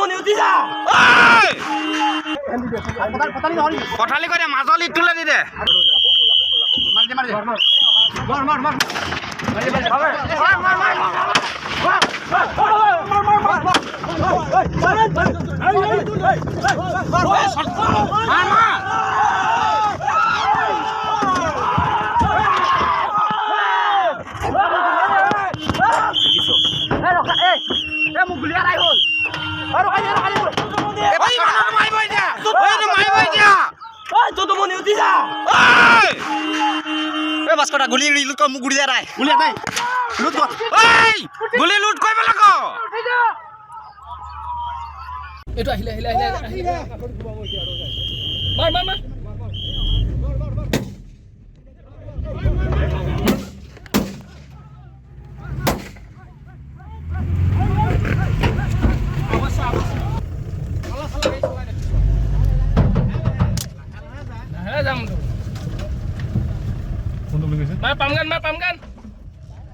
মনি উঠি যা কঠালি করে মাজলি তুলে দি দে বাস্কটা গুলি লুট মোক গুলি যায় গুলি নাই লুট গুলি লুট কৰিব লাগ এইটো আহিলে আহিলে আহিলে মাৰ মাৰ মাৰ Mày pam gan.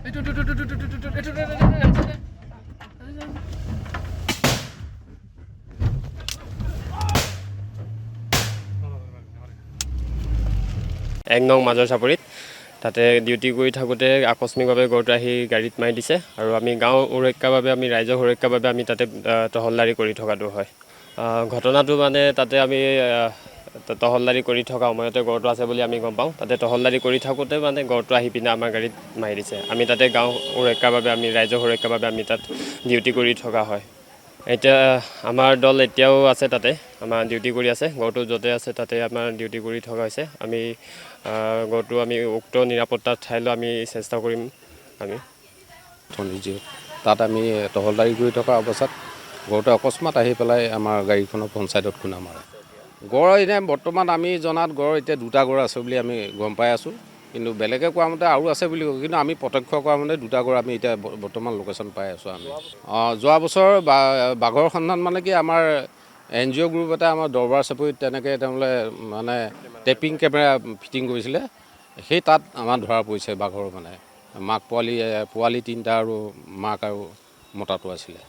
Itu. এক নং মাজৰ চাপৰিত তাতে ডিউটি কৰি থাকোঁতে আকস্মিকভাৱে গড়টো আহি গাড়ীত মাৰি দিছে আৰু আমি গাঁও সুৰক্ষাৰ বাবে আমি ৰাইজৰ সুৰক্ষাৰ বাবে আমি তাতে টহলদাৰী কৰি থকাটো হয় ঘটনাটো মানে তাতে আমি টহলদাৰী কৰি থকা সময়তে গড়টো আছে বুলি আমি গম পাওঁ তাতে টহলদাৰী কৰি থাকোঁতে মানে গড়টো আহি পিনে আমাৰ গাড়ীত মাৰি দিছে আমি তাতে গাঁও সুৰক্ষাৰ বাবে আমি ৰাইজৰ সুৰক্ষাৰ বাবে আমি তাত ডিউটি কৰি থকা হয় এতিয়া আমাৰ দল এতিয়াও আছে তাতে আমাৰ ডিউটি কৰি আছে গড়টো য'তে আছে তাতে আমাৰ ডিউটি কৰি থকা হৈছে আমি গড়টো আমি উক্ত নিৰাপত্তাৰ ঠাইলৈ আমি চেষ্টা কৰিম আমি তাত আমি টহলদাৰী কৰি থকা অৱস্থাত গড়টো অকস্মাত আহি পেলাই আমাৰ গাড়ীখনৰ পঞ্চায়তত খুন্দা মাৰে গড় এনে বৰ্তমান আমি জনাত গড় এতিয়া দুটা গড় আছে বুলি আমি গম পাই আছোঁ কিন্তু বেলেগে কোৱা মতে আৰু আছে বুলি কয় কিন্তু আমি প্ৰত্যক্ষ কৰা মতে দুটা গড় আমি এতিয়া বৰ্তমান লোকেশ্যন পাই আছোঁ আমি যোৱা বছৰ বাঘৰ সন্ধান মানে কি আমাৰ NGO গ্ৰুপ এটা আমাৰ দৰবাৰ চাপৰিত তেনেকৈ তেওঁলোকে মানে টেপিং কেমেৰা ফিটিং কৰিছিলে সেই তাত আমাৰ ধৰা পৰিছে বাঘৰ মানে মাক পোৱালি তিনিটা আৰু মাক আৰু মতাটো আছিলে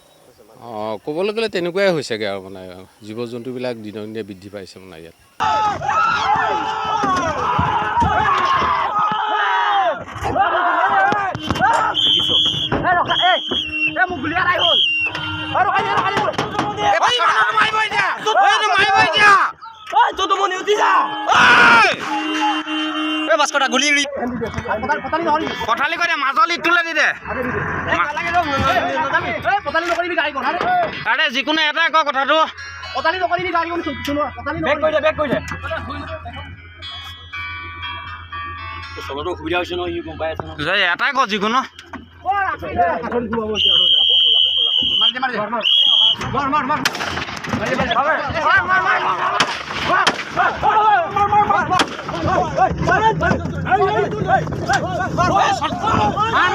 ক'বলৈ গ'লে তেনেকুৱাই হৈছেগৈ আৰু মানে জীৱ জন্তুবিলাক দিনক দিনে বৃদ্ধি পাইছে মানে ইয়াত বাস্কটা গুলি কঠালি করে মাজলি তুলে দি দে আরে যিকোনো এটা ক কথাটো অসুবিধা হৈছে নহয় গম পাই আছে এটাই ক যিকোনো মার